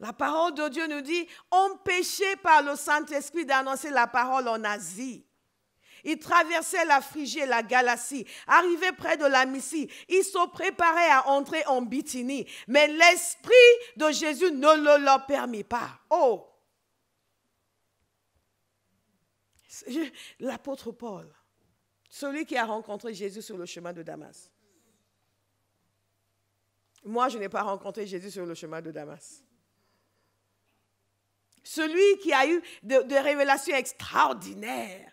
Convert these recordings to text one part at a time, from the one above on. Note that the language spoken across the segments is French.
La parole de Dieu nous dit, empêché par le Saint-Esprit d'annoncer la parole en Asie. Ils traversaient la Phrygie et la Galatie, arrivaient près de la Mysie. Ils se préparaient à entrer en Bithynie. Mais l'Esprit de Jésus ne le leur permit pas. Oh! L'apôtre Paul, celui qui a rencontré Jésus sur le chemin de Damas. Moi, je n'ai pas rencontré Jésus sur le chemin de Damas. Celui qui a eu des révélations extraordinaires.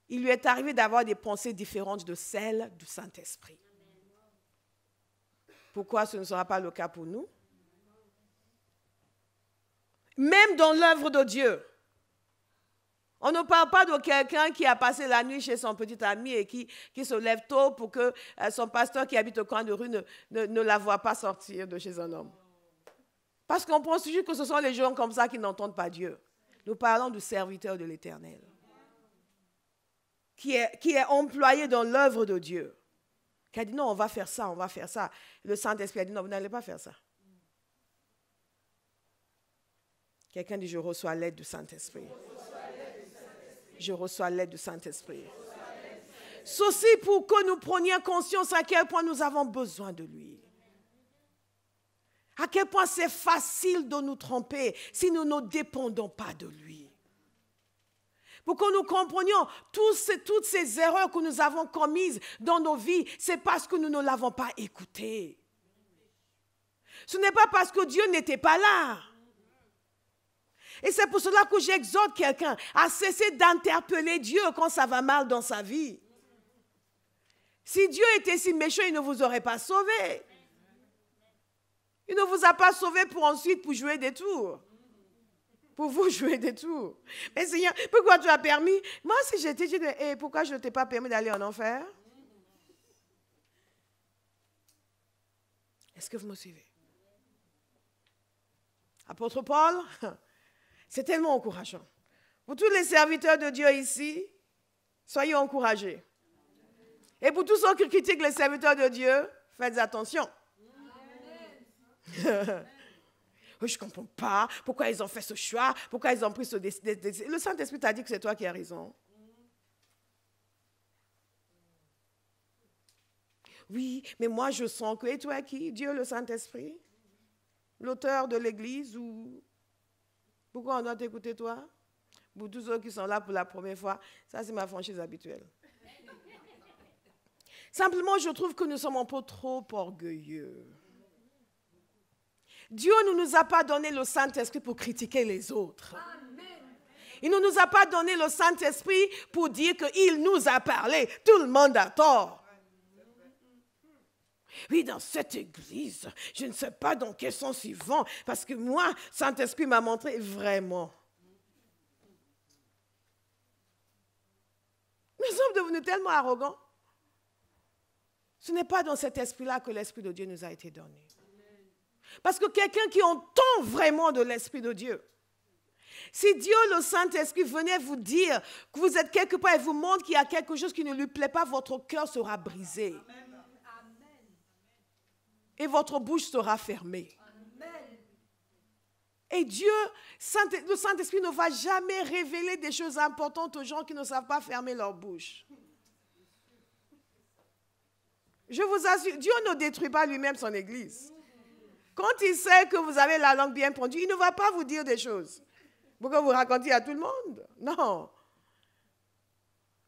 Il lui est arrivé d'avoir des pensées différentes de celles du Saint-Esprit. Pourquoi ce ne sera pas le cas pour nous? Même dans l'œuvre de Dieu, on ne parle pas de quelqu'un qui a passé la nuit chez son petit ami et qui se lève tôt pour que son pasteur qui habite au coin de rue ne la voie pas sortir de chez un homme. Parce qu'on pense toujours que ce sont les gens comme ça qui n'entendent pas Dieu. Nous parlons du serviteur de l'Éternel, qui est employé dans l'œuvre de Dieu, qui a dit non, on va faire ça, on va faire ça. Le Saint-Esprit a dit non, vous n'allez pas faire ça. Quelqu'un dit je reçois l'aide du Saint-Esprit. Je reçois l'aide du Saint-Esprit. Ceci pour que nous prenions conscience à quel point nous avons besoin de lui. À quel point c'est facile de nous tromper si nous ne dépendons pas de lui. Pour que nous comprenions toutes ces erreurs que nous avons commises dans nos vies, c'est parce que nous ne l'avons pas écouté. Ce n'est pas parce que Dieu n'était pas là. Et c'est pour cela que j'exhorte quelqu'un à cesser d'interpeller Dieu quand ça va mal dans sa vie. Si Dieu était si méchant, il ne vous aurait pas sauvé. Il ne vous a pas sauvé pour ensuite pour jouer des tours. Pour vous jouer des tours. Mais Seigneur, pourquoi tu as permis? Moi, si j'étais, je dis, pourquoi je ne t'ai pas permis d'aller en enfer? Est-ce que vous me suivez? Apôtre Paul, c'est tellement encourageant. Pour tous les serviteurs de Dieu ici, soyez encouragés. Et pour tous ceux qui critiquent les serviteurs de Dieu, faites attention. Je ne comprends pas pourquoi ils ont fait ce choix, pourquoi ils ont pris ce décision. Le Saint-Esprit t'a dit que c'est toi qui as raison. Oui, mais moi je sens que... Et toi qui? Dieu le Saint-Esprit? L'auteur de l'Église ou... Pourquoi on doit t'écouter toi? Pour tous ceux qui sont là pour la première fois, ça c'est ma franchise habituelle. Simplement, je trouve que nous sommes un peu trop orgueilleux. Dieu ne nous a pas donné le Saint-Esprit pour critiquer les autres. Il ne nous a pas donné le Saint-Esprit pour dire qu'il nous a parlé. Tout le monde a tort. Oui, dans cette église, je ne sais pas dans quel sens ils vont, parce que moi, Saint-Esprit m'a montré vraiment. Nous sommes devenus tellement arrogants. Ce n'est pas dans cet esprit-là que l'Esprit de Dieu nous a été donné. Parce que quelqu'un qui entend vraiment de l'Esprit de Dieu, si Dieu, le Saint-Esprit, venait vous dire que vous êtes quelque part et vous montre qu'il y a quelque chose qui ne lui plaît pas, votre cœur sera brisé. Et votre bouche sera fermée. Et Dieu, le Saint-Esprit ne va jamais révéler des choses importantes aux gens qui ne savent pas fermer leur bouche. Je vous assure, Dieu ne détruit pas lui-même son Église. Quand il sait que vous avez la langue bien pendue, il ne va pas vous dire des choses pour que vous racontiez à tout le monde. Non.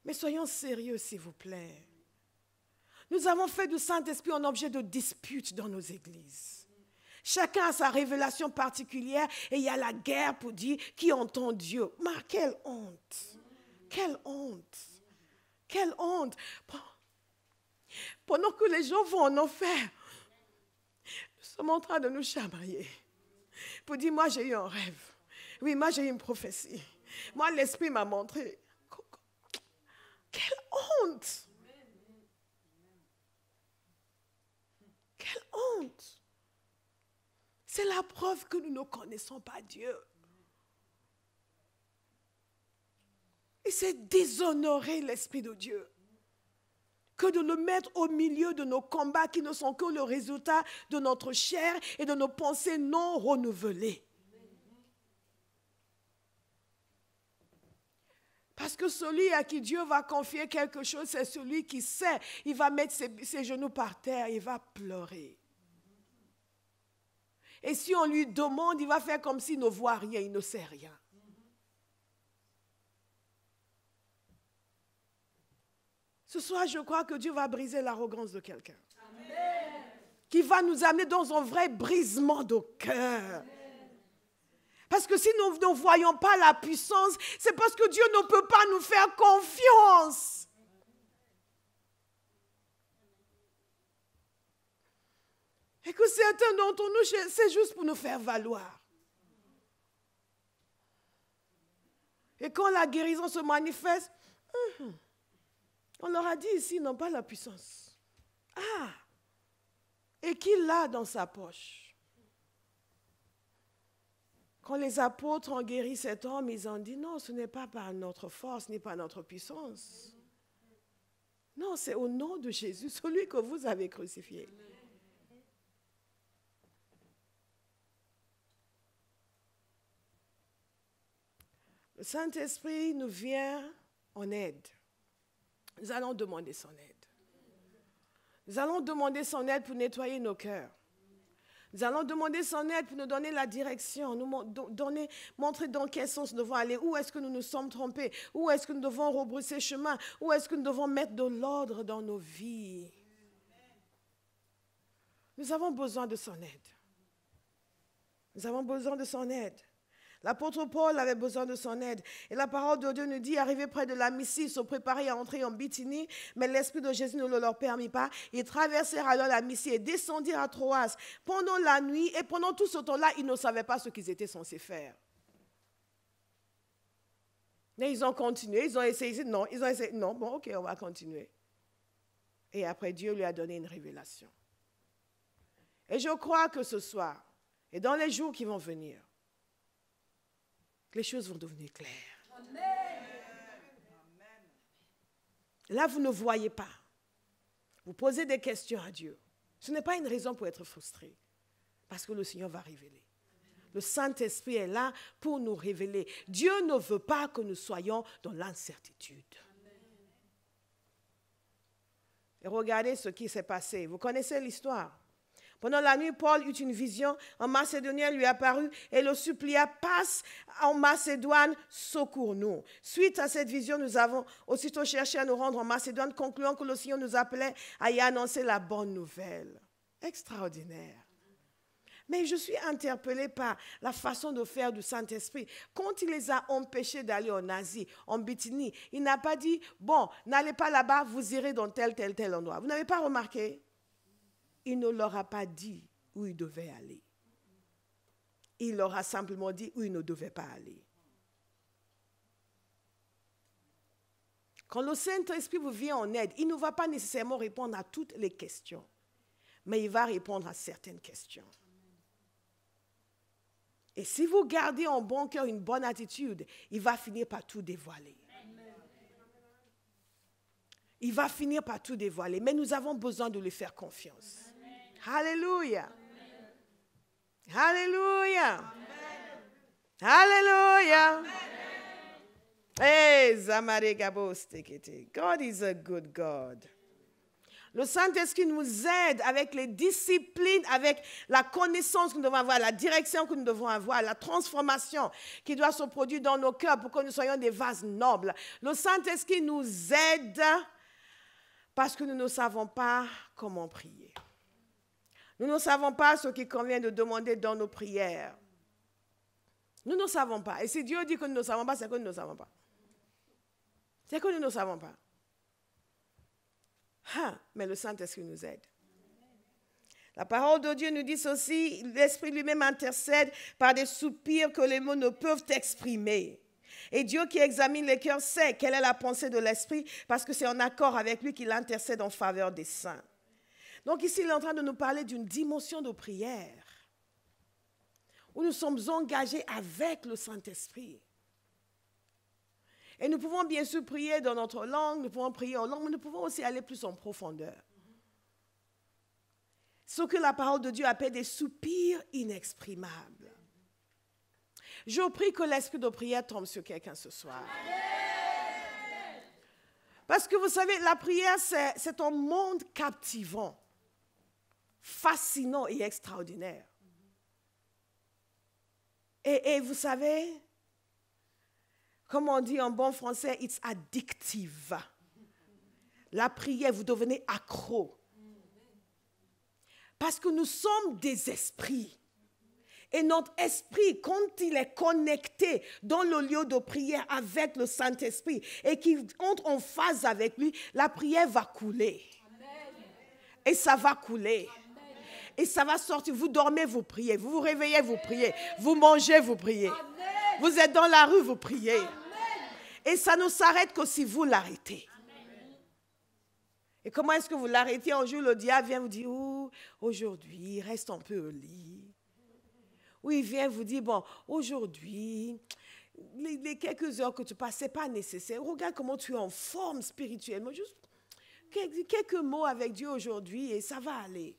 Mais soyons sérieux, s'il vous plaît. Nous avons fait du Saint-Esprit un objet de dispute dans nos églises. Chacun a sa révélation particulière et il y a la guerre pour dire qui entend Dieu. Mais quelle honte! Quelle honte! Quelle honte! Pendant que les gens vont en enfer, nous sommes en train de nous chamailler pour dire, moi j'ai eu un rêve. Oui, moi j'ai eu une prophétie. Moi l'Esprit m'a montré. Quelle honte! Quelle honte! C'est la preuve que nous ne connaissons pas Dieu. Et c'est déshonorer l'Esprit de Dieu. que de le mettre au milieu de nos combats qui ne sont que le résultat de notre chair et de nos pensées non renouvelées. Parce que celui à qui Dieu va confier quelque chose, c'est celui qui sait. Il va mettre ses genoux par terre, il va pleurer. Et si on lui demande, il va faire comme s'il ne voit rien, il ne sait rien. Ce soir, je crois que Dieu va briser l'arrogance de quelqu'un. Qui va nous amener dans un vrai brisement de cœur. Parce que si nous ne voyons pas la puissance, c'est parce que Dieu ne peut pas nous faire confiance. Et que certains d'entre nous, c'est juste pour nous faire valoir. Et quand la guérison se manifeste, on leur a dit ici, ils n'ont pas la puissance. Ah! Et qui l'a dans sa poche? Quand les apôtres ont guéri cet homme, ils ont dit, non, ce n'est pas par notre force, ni par notre puissance. Non, c'est au nom de Jésus, celui que vous avez crucifié. Le Saint-Esprit nous vient en aide. Nous allons demander son aide. Nous allons demander son aide pour nettoyer nos cœurs. Nous allons demander son aide pour nous donner la direction, nous montrer dans quel sens nous devons aller, où est-ce que nous nous sommes trompés, où est-ce que nous devons rebrousser chemin, où est-ce que nous devons mettre de l'ordre dans nos vies. Nous avons besoin de son aide. Nous avons besoin de son aide. L'apôtre Paul avait besoin de son aide. Et la parole de Dieu nous dit, arrivés près de la Mysie, ils se préparaient à entrer en Bithynie, mais l'Esprit de Jésus ne le leur permit pas. Ils traversèrent alors la Mysie et descendirent à Troas pendant la nuit. Et pendant tout ce temps-là, ils ne savaient pas ce qu'ils étaient censés faire. Mais ils ont continué, ils ont essayé, non, bon, ok, on va continuer. Et après, Dieu lui a donné une révélation. Et je crois que ce soir, et dans les jours qui vont venir, les choses vont devenir claires. Amen. Là, vous ne voyez pas. Vous posez des questions à Dieu. Ce n'est pas une raison pour être frustré. Parce que le Seigneur va révéler. Le Saint-Esprit est là pour nous révéler. Dieu ne veut pas que nous soyons dans l'incertitude. Et regardez ce qui s'est passé. Vous connaissez l'histoire. Pendant la nuit, Paul eut une vision. Un Macédonien lui apparut et le supplia, passe en Macédoine, secours-nous. Suite à cette vision, nous avons aussitôt cherché à nous rendre en Macédoine, concluant que le Seigneur nous appelait à y annoncer la bonne nouvelle. Extraordinaire. Mais je suis interpellée par la façon de faire du Saint-Esprit. Quand il les a empêchés d'aller en Asie, en Bithynie, il n'a pas dit, bon, n'allez pas là-bas, vous irez dans tel endroit. Vous n'avez pas remarqué? Il ne leur a pas dit où ils devaient aller. Il leur a simplement dit où ils ne devaient pas aller. Quand le Saint-Esprit vous vient en aide, il ne va pas nécessairement répondre à toutes les questions, mais il va répondre à certaines questions. Et si vous gardez en bon cœur une bonne attitude, il va finir par tout dévoiler. Il va finir par tout dévoiler, mais nous avons besoin de lui faire confiance. Alléluia. Alléluia. Alléluia. Hey, Zamare Gabostekete. God is a good God. Le Saint-Esprit nous aide avec les disciplines, avec la connaissance que nous devons avoir, la direction que nous devons avoir, la transformation qui doit se produire dans nos cœurs pour que nous soyons des vases nobles. Le Saint-Esprit nous aide parce que nous ne savons pas comment prier. Nous ne savons pas ce qu'il convient de demander dans nos prières. Nous ne savons pas. Et si Dieu dit que nous ne savons pas, c'est que nous ne savons pas. C'est que nous ne savons pas. Mais le Saint-Esprit nous aide. La parole de Dieu nous dit ceci, l'Esprit lui-même intercède par des soupirs que les mots ne peuvent exprimer. Et Dieu qui examine les cœurs sait quelle est la pensée de l'Esprit parce que c'est en accord avec lui qu'il intercède en faveur des saints. Donc ici, il est en train de nous parler d'une dimension de prière où nous sommes engagés avec le Saint-Esprit. Et nous pouvons bien sûr prier dans notre langue, nous pouvons prier en langue, mais nous pouvons aussi aller plus en profondeur. Ce que la parole de Dieu appelle des soupirs inexprimables. Je prie que l'esprit de prière tombe sur quelqu'un ce soir. Parce que vous savez, la prière, c'est un monde captivant, fascinant et extraordinaire. Et vous savez, comme on dit en bon français, it's addictive. La prière, vous devenez accro. Parce que nous sommes des esprits. Et notre esprit, quand il est connecté dans le lieu de prière avec le Saint-Esprit et qu'il entre en phase avec lui, la prière va couler. Et ça va couler. Et ça va sortir. Vous dormez, vous priez. Vous vous réveillez, vous priez. Vous mangez, vous priez. Vous êtes dans la rue, vous priez. Et ça ne s'arrête que si vous l'arrêtez. Et comment est-ce que vous l'arrêtez? Un jour, le diable vient vous dire, oh, aujourd'hui, reste un peu au lit. Ou il vient vous dire, bon, aujourd'hui, les quelques heures que tu passes, ce n'est pas nécessaire. Regarde comment tu es en forme spirituellement. Juste quelques mots avec Dieu aujourd'hui et ça va aller.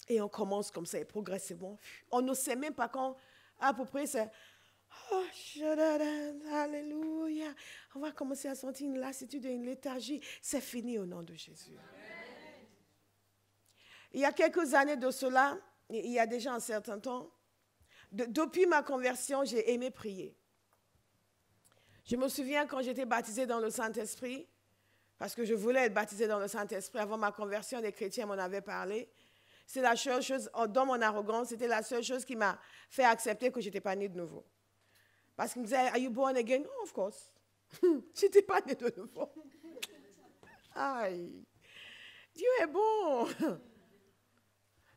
Et on commence comme ça, et progressivement. On ne sait même pas quand, à peu près, c'est, oh, alléluia. On va commencer à sentir une lassitude et une léthargie. C'est fini au nom de Jésus. Amen. Il y a quelques années de cela, il y a déjà un certain temps, depuis ma conversion, j'ai aimé prier. Je me souviens quand j'étais baptisée dans le Saint-Esprit, parce que je voulais être baptisée dans le Saint-Esprit. Avant ma conversion, les chrétiens m'en avaient parlé. C'est la seule chose, dans mon arrogance, c'était la seule chose qui m'a fait accepter que je n'étais pas née de nouveau. Parce qu'ils me disaient, are you born again? Oh, of course. Je n'étais pas née de nouveau. Aïe, Dieu est bon.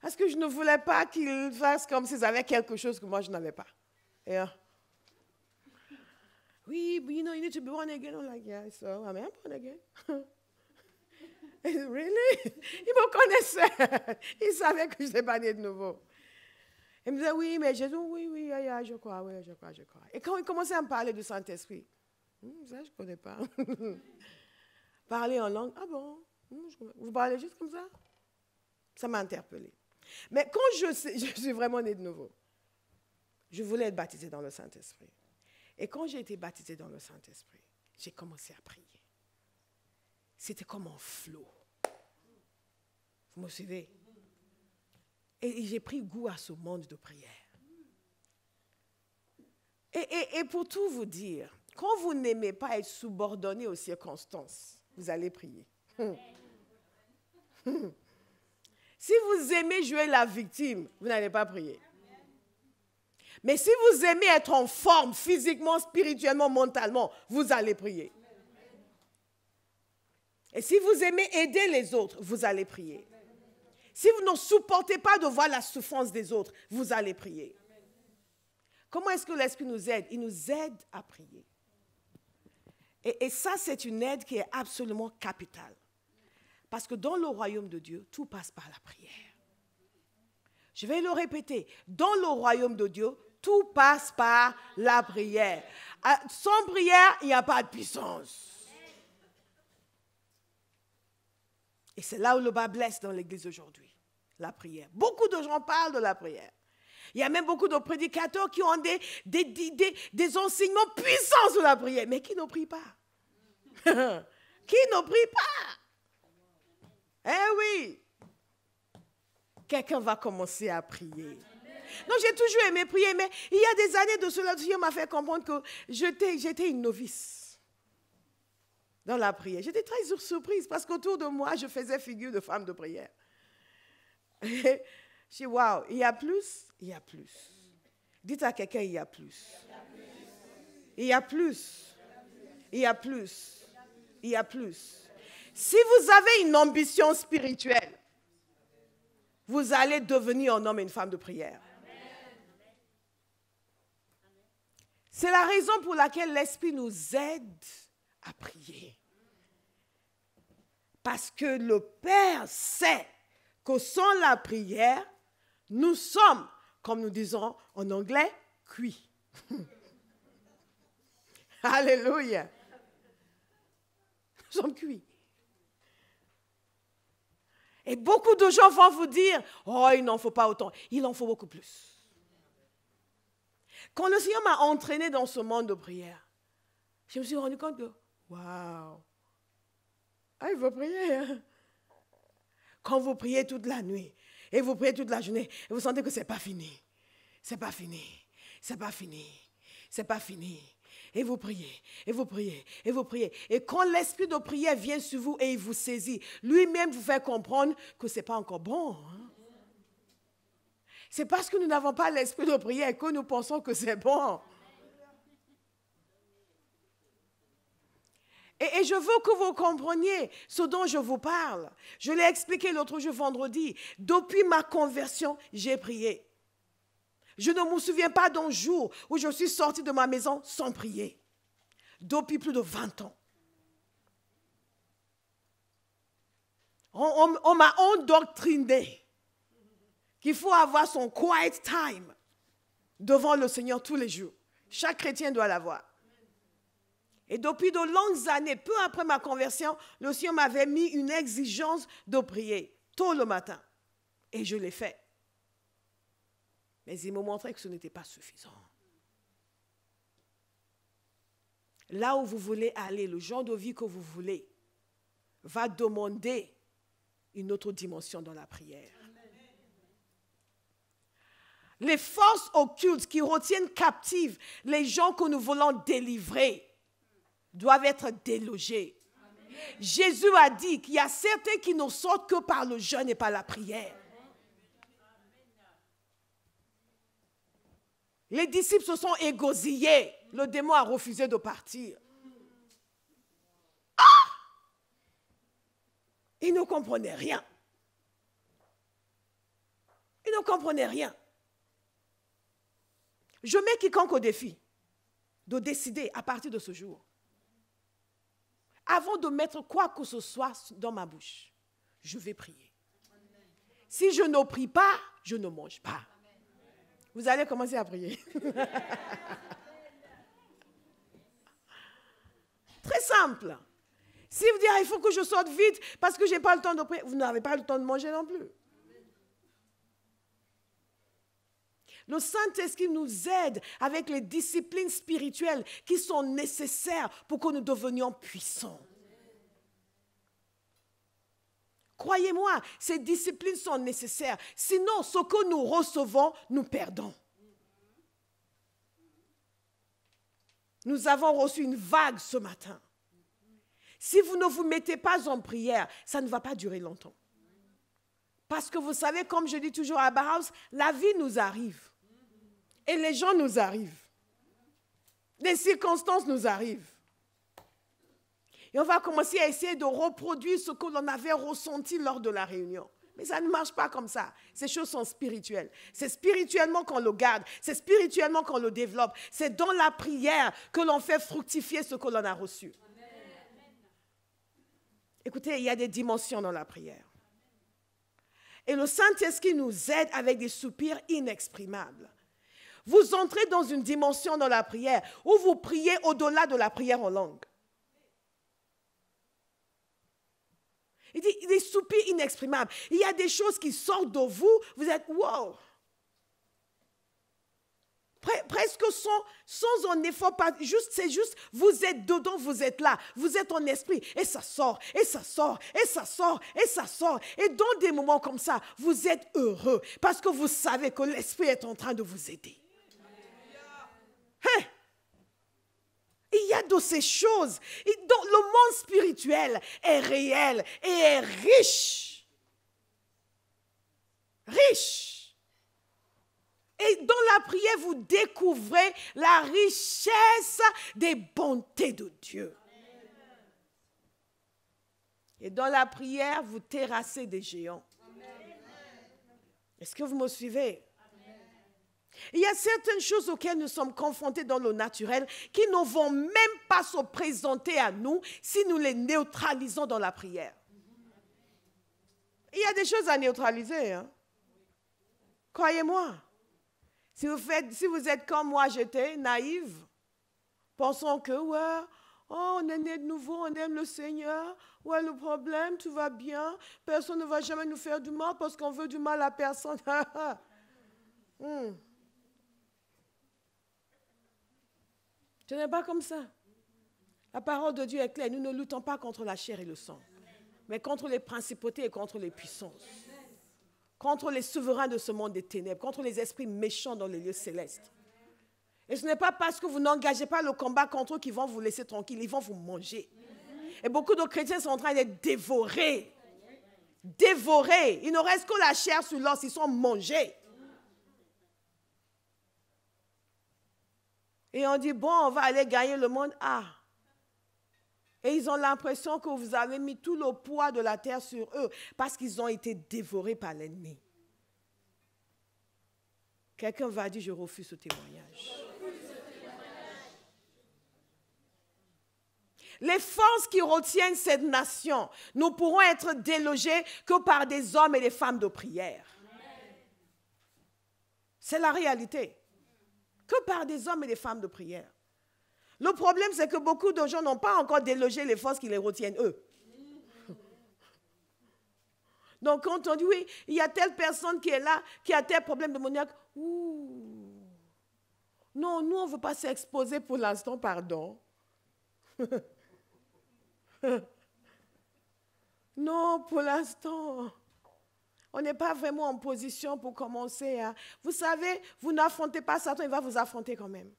Parce que je ne voulais pas qu'ils fassent comme s'ils avaient quelque chose que moi je n'avais pas. Et, oui, but you need to be born again. I'm like, yeah, so I am born again. Really? Ils me connaissaient. Ils savaient que je n'étais pas née de nouveau. Ils me disaient, oui, mais Jésus, oui, je crois. Et quand ils commençaient à me parler du Saint-Esprit, ça, je ne connais pas. Parler en langue, ah bon? Vous parlez juste comme ça? Ça m'a interpellée. Mais quand je suis vraiment née de nouveau, je voulais être baptisée dans le Saint-Esprit. Et quand j'ai été baptisée dans le Saint-Esprit, j'ai commencé à prier. C'était comme un flot. Vous me suivez? Et j'ai pris goût à ce monde de prière. Et pour tout vous dire, quand vous n'aimez pas être subordonné aux circonstances, vous allez prier. Si vous aimez jouer la victime, vous n'allez pas prier. Mais si vous aimez être en forme physiquement, spirituellement, mentalement, vous allez prier. Et si vous aimez aider les autres, vous allez prier. Si vous ne supportez pas de voir la souffrance des autres, vous allez prier. Comment est-ce que l'Esprit nous aide? Il nous aide à prier. Et ça, c'est une aide qui est absolument capitale. Parce que dans le royaume de Dieu, tout passe par la prière. Je vais le répéter. Dans le royaume de Dieu, tout passe par la prière. Sans prière, il n'y a pas de puissance. Et c'est là où le bas blesse dans l'Église aujourd'hui. La prière. Beaucoup de gens parlent de la prière. Il y a même beaucoup de prédicateurs qui ont des enseignements puissants sur la prière, mais qui ne prient pas. Qui ne prient pas. Eh oui. Quelqu'un va commencer à prier. Non, j'ai toujours aimé prier, mais il y a des années de cela, Dieu m'a fait comprendre que j'étais une novice dans la prière. J'étais très surprise parce qu'autour de moi, je faisais figure de femme de prière. Je dis, waouh, il y a plus, il y a plus. Dites à quelqu'un, il y a plus. Il y a plus. Il y a plus. Il y a plus. Si vous avez une ambition spirituelle, vous allez devenir un homme et une femme de prière. C'est la raison pour laquelle l'Esprit nous aide à prier. Parce que le Père sait que sans la prière, nous sommes, comme nous disons en anglais, cuits. Alléluia. Nous sommes cuits. Et beaucoup de gens vont vous dire, oh, il n'en faut pas autant. Il en faut beaucoup plus. Quand le Seigneur m'a entraîné dans ce monde de prière, je me suis rendu compte que, waouh, il faut prier. Hein? Quand vous priez toute la nuit, et vous priez toute la journée, et vous sentez que ce n'est pas fini. C'est pas fini. C'est pas fini. C'est pas fini. Et vous priez, et vous priez, et vous priez. Et quand l'esprit de prière vient sur vous et il vous saisit, lui-même vous fait comprendre que ce n'est pas encore bon. Hein? C'est parce que nous n'avons pas l'esprit de prière que nous pensons que c'est bon. Et je veux que vous compreniez ce dont je vous parle. Je l'ai expliqué l'autre jour vendredi. Depuis ma conversion, j'ai prié. Je ne me souviens pas d'un jour où je suis sortie de ma maison sans prier. Depuis plus de 20 ans. On m'a endoctriné qu'il faut avoir son quiet time devant le Seigneur tous les jours. Chaque chrétien doit l'avoir. Et depuis de longues années, peu après ma conversion, le Seigneur m'avait mis une exigence de prier tôt le matin. Et je l'ai fait. Mais il me montrait que ce n'était pas suffisant. Là où vous voulez aller, le genre de vie que vous voulez, va demander une autre dimension dans la prière. Les forces occultes qui retiennent captives les gens que nous voulons délivrer doivent être délogés. Jésus a dit qu'il y a certains qui ne sortent que par le jeûne et par la prière. Les disciples se sont égosillés. Le démon a refusé de partir. Ah! Ils ne comprenaient rien. Ils ne comprenaient rien. Je mets quiconque au défi de décider à partir de ce jour, avant de mettre quoi que ce soit dans ma bouche, je vais prier. Si je ne prie pas, je ne mange pas. Vous allez commencer à prier. Très simple. Si vous dites, il faut que je sorte vite parce que je n'ai pas le temps de prier, vous n'avez pas le temps de manger non plus. Le Saint-Esprit nous aide avec les disciplines spirituelles qui sont nécessaires pour que nous devenions puissants. Croyez-moi, ces disciplines sont nécessaires. Sinon, ce que nous recevons, nous perdons. Nous avons reçu une vague ce matin. Si vous ne vous mettez pas en prière, ça ne va pas durer longtemps. Parce que vous savez, comme je dis toujours à Bauhaus, la vie nous arrive. Et les gens nous arrivent. Les circonstances nous arrivent. Et on va commencer à essayer de reproduire ce que l'on avait ressenti lors de la réunion. Mais ça ne marche pas comme ça. Ces choses sont spirituelles. C'est spirituellement qu'on le garde. C'est spirituellement qu'on le développe. C'est dans la prière que l'on fait fructifier ce que l'on a reçu. Écoutez, il y a des dimensions dans la prière. Et le Saint-Esprit nous aide avec des soupirs inexprimables. Vous entrez dans une dimension dans la prière où vous priez au-delà de la prière en langue. Il dit, des soupirs inexprimables. Il y a des choses qui sortent de vous, vous êtes wow. Presque sans un effort, c'est juste, vous êtes dedans, vous êtes là, vous êtes en esprit, et ça sort, et ça sort, et ça sort, et ça sort. Et dans des moments comme ça, vous êtes heureux, parce que vous savez que l'esprit est en train de vous aider. Hein? Il y a de ces choses. Donc, le monde spirituel est réel et est riche. Riche. Et dans la prière, vous découvrez la richesse des bontés de Dieu. Et dans la prière, vous terrassez des géants. Est-ce que vous me suivez? Il y a certaines choses auxquelles nous sommes confrontés dans le naturel qui ne vont même pas se présenter à nous si nous les neutralisons dans la prière. Il y a des choses à neutraliser. Hein? Croyez-moi. Si vous êtes comme moi, j'étais naïve, pensant que, ouais, oh, on est né de nouveau, on aime le Seigneur. Ouais, le problème, tout va bien. Personne ne va jamais nous faire du mal parce qu'on veut du mal à personne. Ce n'est pas comme ça. La parole de Dieu est claire. Nous ne luttons pas contre la chair et le sang, mais contre les principautés et contre les puissances. Contre les souverains de ce monde des ténèbres, contre les esprits méchants dans les lieux célestes. Et ce n'est pas parce que vous n'engagez pas le combat contre eux qu'ils vont vous laisser tranquille, ils vont vous manger. Et beaucoup de chrétiens sont en train d'être dévorés. Dévorés. Il ne reste que la chair sur l'os, ils sont mangés. Et on dit, bon, on va aller gagner le monde. Ah. Et ils ont l'impression que vous avez mis tout le poids de la terre sur eux parce qu'ils ont été dévorés par l'ennemi. Quelqu'un va dire, je refuse ce témoignage. Les forces qui retiennent cette nation ne pourront être délogées que par des hommes et des femmes de prière. C'est la réalité. Que par des hommes et des femmes de prière. Le problème, c'est que beaucoup de gens n'ont pas encore délogé les forces qui les retiennent eux. Donc, quand on dit, oui, il y a telle personne qui est là, qui a tel problème démoniaque, ouh. Non, nous, on ne veut pas s'exposer pour l'instant, pardon. Non, pour l'instant, on n'est pas vraiment en position pour commencer à... Vous savez, vous n'affrontez pas Satan, il va vous affronter quand même.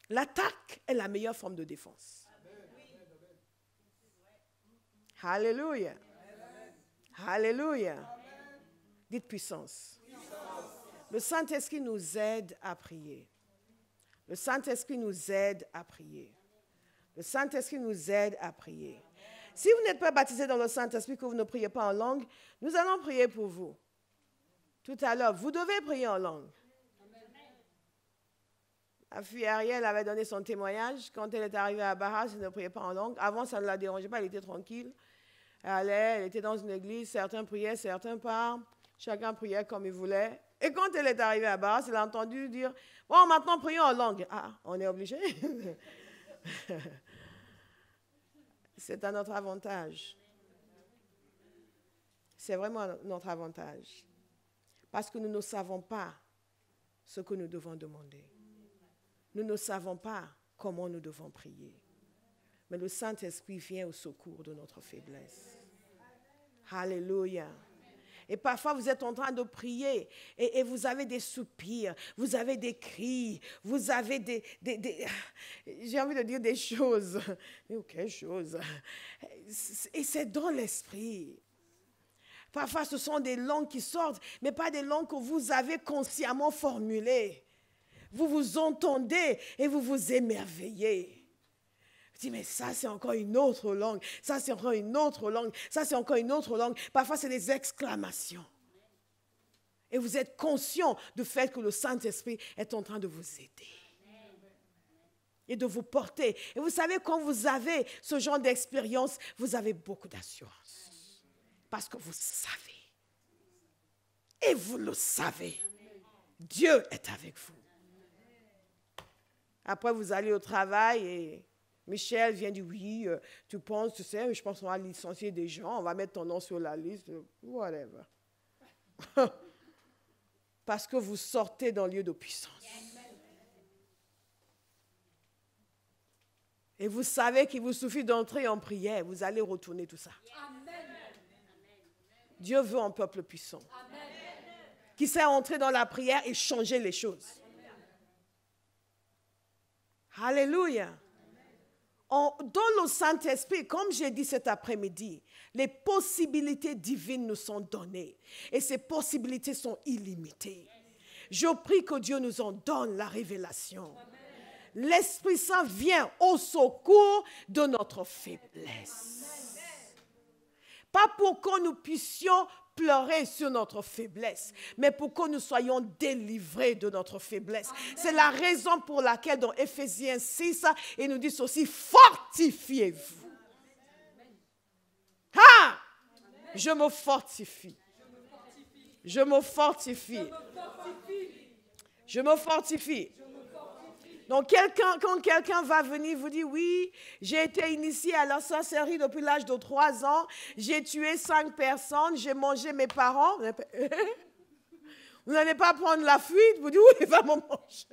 L'attaque est la meilleure forme de défense. Alléluia. Alléluia. Dites puissance. Le Saint-Esprit nous aide à prier. Le Saint-Esprit nous aide à prier. Le Saint-Esprit nous aide à prier. Si vous n'êtes pas baptisé dans le Saint-Esprit, que vous ne priez pas en langue, nous allons prier pour vous. Tout à l'heure, vous devez prier en langue. La fille Ariel avait donné son témoignage. Quand elle est arrivée à Barras, elle ne priait pas en langue. Avant, ça ne la dérangeait pas, elle était tranquille. Elle était dans une église, certains priaient, certains pas. Chacun priait comme il voulait. Et quand elle est arrivée à Barras, elle a entendu dire, bon, maintenant prions en langue. Ah, on est obligé. C'est à notre avantage. C'est vraiment notre avantage. Parce que nous ne savons pas ce que nous devons demander. Nous ne savons pas comment nous devons prier. Mais le Saint-Esprit vient au secours de notre faiblesse. Alléluia. Et parfois, vous êtes en train de prier et vous avez des soupirs, vous avez des cris, vous avez j'ai envie de dire des choses. Mais quelle chose? Et c'est dans l'esprit. Parfois, ce sont des langues qui sortent, mais pas des langues que vous avez consciemment formulées. Vous vous entendez et vous vous émerveillez. Je dis, mais ça, c'est encore une autre langue. Ça, c'est encore une autre langue. Ça, c'est encore une autre langue. Parfois, c'est des exclamations. Et vous êtes conscient du fait que le Saint-Esprit est en train de vous aider. Et de vous porter. Et vous savez, quand vous avez ce genre d'expérience, vous avez beaucoup d'assurance. Parce que vous savez. Et vous le savez. Dieu est avec vous. Après, vous allez au travail et Michel vient dire, oui, tu penses, tu sais, je pense qu'on va licencier des gens, on va mettre ton nom sur la liste, whatever. Parce que vous sortez d'un lieu de puissance. Et vous savez qu'il vous suffit d'entrer en prière, vous allez retourner tout ça. Dieu veut un peuple puissant. Qui sait entrer dans la prière et changer les choses. Alléluia. Dans le Saint-Esprit, comme j'ai dit cet après-midi, les possibilités divines nous sont données. Et ces possibilités sont illimitées. Je prie que Dieu nous en donne la révélation. L'Esprit Saint vient au secours de notre faiblesse. Pas pour que nous puissions pleurer sur notre faiblesse, mais pour que nous soyons délivrés de notre faiblesse. C'est la raison pour laquelle dans Éphésiens 6, il nous dit ceci, fortifiez-vous. Ah! Je me fortifie. Je me fortifie. Je me fortifie. Donc, quand quelqu'un va venir vous dire, oui, j'ai été initié à la sorcellerie depuis l'âge de 3 ans, j'ai tué 5 personnes, j'ai mangé mes parents. Vous n'allez pas prendre la fuite, vous dites, oui, il va me manger.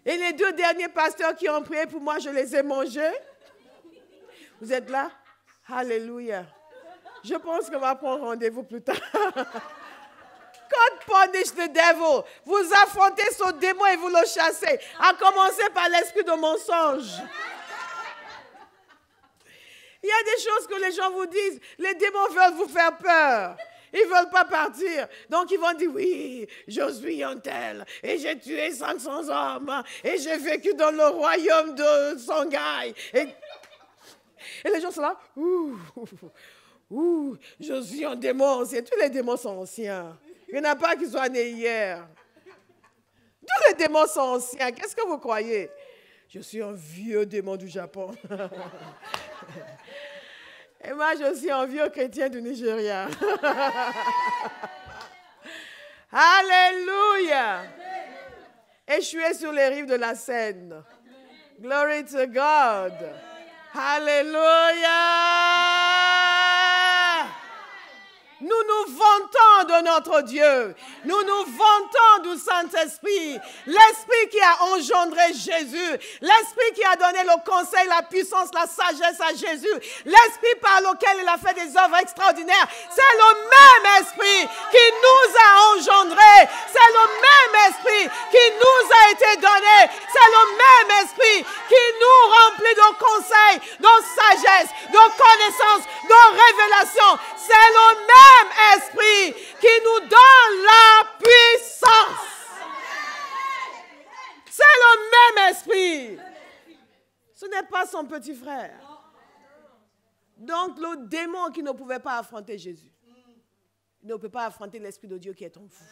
Et les 2 derniers pasteurs qui ont prié pour moi, je les ai mangés. Vous êtes là? Alléluia. Je pense qu'on va prendre rendez-vous plus tard. God punish the devil. Vous affrontez ce démon et vous le chassez. À commencer par l'esprit de mensonge. Il y a des choses que les gens vous disent. Les démons veulent vous faire peur. Ils ne veulent pas partir. Donc, ils vont dire, oui, je suis un tel. Et j'ai tué 500 hommes. Et j'ai vécu dans le royaume de Shanghai. Et les gens sont là. Ouh, je suis un démon ancien. Tous les démons sont anciens. Il n'y en a pas qui soient nés hier. Tous les démons sont anciens. Qu'est-ce que vous croyez? Je suis un vieux démon du Japon. Et moi, je suis un vieux chrétien du Nigeria. Alléluia. Échoué sur les rives de la Seine. Glory to God. Alléluia. Nous nous vantons de notre Dieu. Nous nous vantons du Saint-Esprit. L'Esprit qui a engendré Jésus. L'Esprit qui a donné le conseil, la puissance, la sagesse à Jésus. L'Esprit par lequel il a fait des œuvres extraordinaires. C'est le même Esprit qui nous a engendrés. C'est le même Esprit qui nous a été donné. C'est le même Esprit qui nous remplit de conseils, de sagesse, de connaissances, de révélations. C'est le même Esprit qui nous donne la puissance. C'est le même Esprit. Ce n'est pas son petit frère. Donc le démon qui ne pouvait pas affronter Jésus, il ne peut pas affronter l'Esprit de Dieu qui est en vous.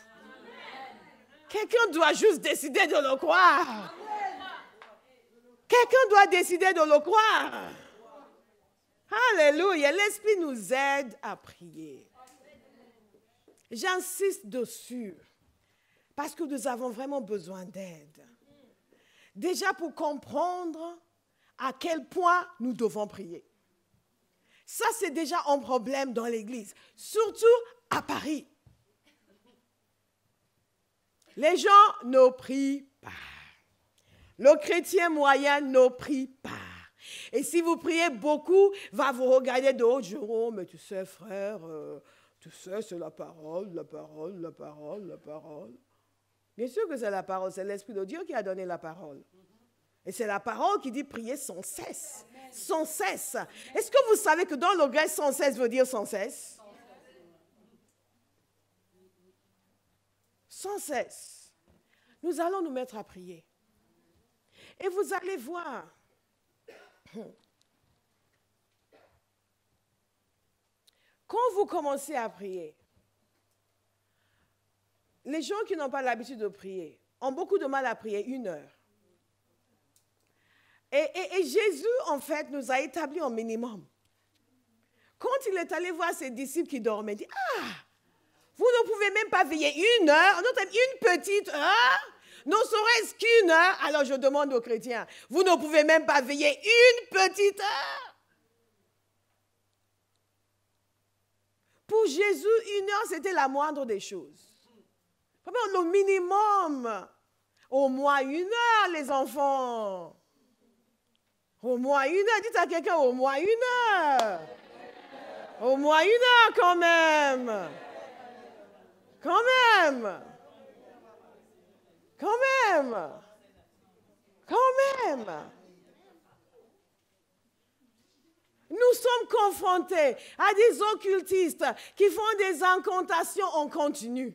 Quelqu'un doit juste décider de le croire. Quelqu'un doit décider de le croire. Alléluia. L'Esprit nous aide à prier. J'insiste dessus parce que nous avons vraiment besoin d'aide. Déjà pour comprendre à quel point nous devons prier. Ça, c'est déjà un problème dans l'Église, surtout à Paris. Les gens ne prient pas. Le chrétien moyen ne prie pas. Et si vous priez beaucoup, va vous regarder de haut, Jérôme, mais tu sais, frère, tu sais, c'est la parole, la parole, la parole, la parole. Bien sûr que c'est la parole, c'est l'Esprit de Dieu qui a donné la parole. Et c'est la parole qui dit prier sans cesse. Sans cesse. Est-ce que vous savez que dans le grec, sans cesse veut dire sans cesse? Sans cesse. Nous allons nous mettre à prier. Et vous allez voir. Quand vous commencez à prier, les gens qui n'ont pas l'habitude de prier ont beaucoup de mal à prier 1 heure. Et Jésus, en fait, nous a établi un minimum. Quand il est allé voir ses disciples qui dormaient, il dit, ah, vous ne pouvez même pas veiller 1 heure, une petite heure, ne serait-ce qu'1 heure. Alors je demande aux chrétiens, vous ne pouvez même pas veiller 1 petite heure. Pour Jésus, 1 heure, c'était la moindre des choses. Le minimum, au moins 1 heure, les enfants. Au moins 1 heure, dites à quelqu'un, au moins 1 heure. Au moins 1 heure quand même. Quand même. Quand même. Quand même. Nous sommes confrontés à des occultistes qui font des incantations en continu,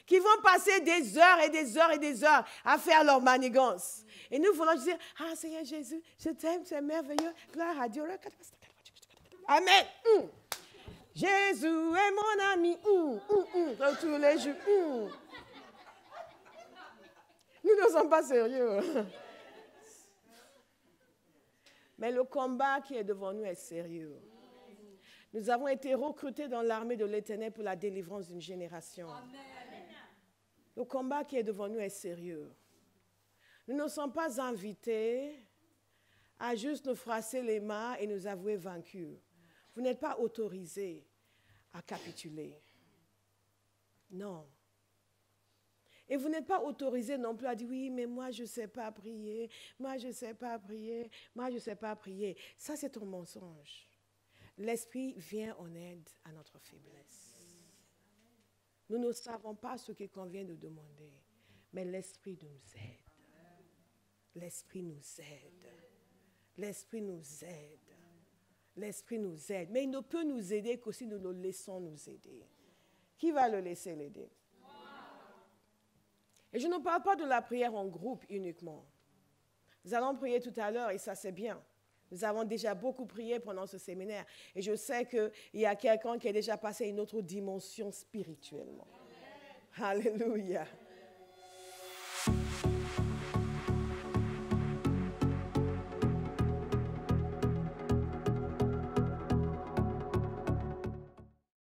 qui vont passer des heures et des heures et des heures à faire leur manigance. Et nous voulons dire, ah Seigneur Jésus, je t'aime, tu es merveilleux, gloire à Dieu. Amen. Jésus est mon ami. Tous les jours. Nous ne sommes pas sérieux. Mais le combat qui est devant nous est sérieux. Nous avons été recrutés dans l'armée de l'Éternel pour la délivrance d'une génération. Amen. Le combat qui est devant nous est sérieux. Nous ne sommes pas invités à juste nous froisser les mains et nous avouer vaincus. Vous n'êtes pas autorisés à capituler. Non. Et vous n'êtes pas autorisés non plus à dire, oui, mais moi, je ne sais pas prier. Moi, je ne sais pas prier. Moi, je ne sais pas prier. Ça, c'est un mensonge. L'Esprit vient en aide à notre faiblesse. Nous ne savons pas ce qu'il convient de demander, mais l'Esprit nous aide. L'Esprit nous aide. L'Esprit nous aide. L'Esprit nous aide. Mais il ne peut nous aider que si nous le laissons nous aider. Qui va le laisser l'aider? Et je ne parle pas de la prière en groupe uniquement. Nous allons prier tout à l'heure et ça c'est bien. Nous avons déjà beaucoup prié pendant ce séminaire. Et je sais qu'il y a quelqu'un qui est déjà passé à une autre dimension spirituellement. Amen. Alléluia.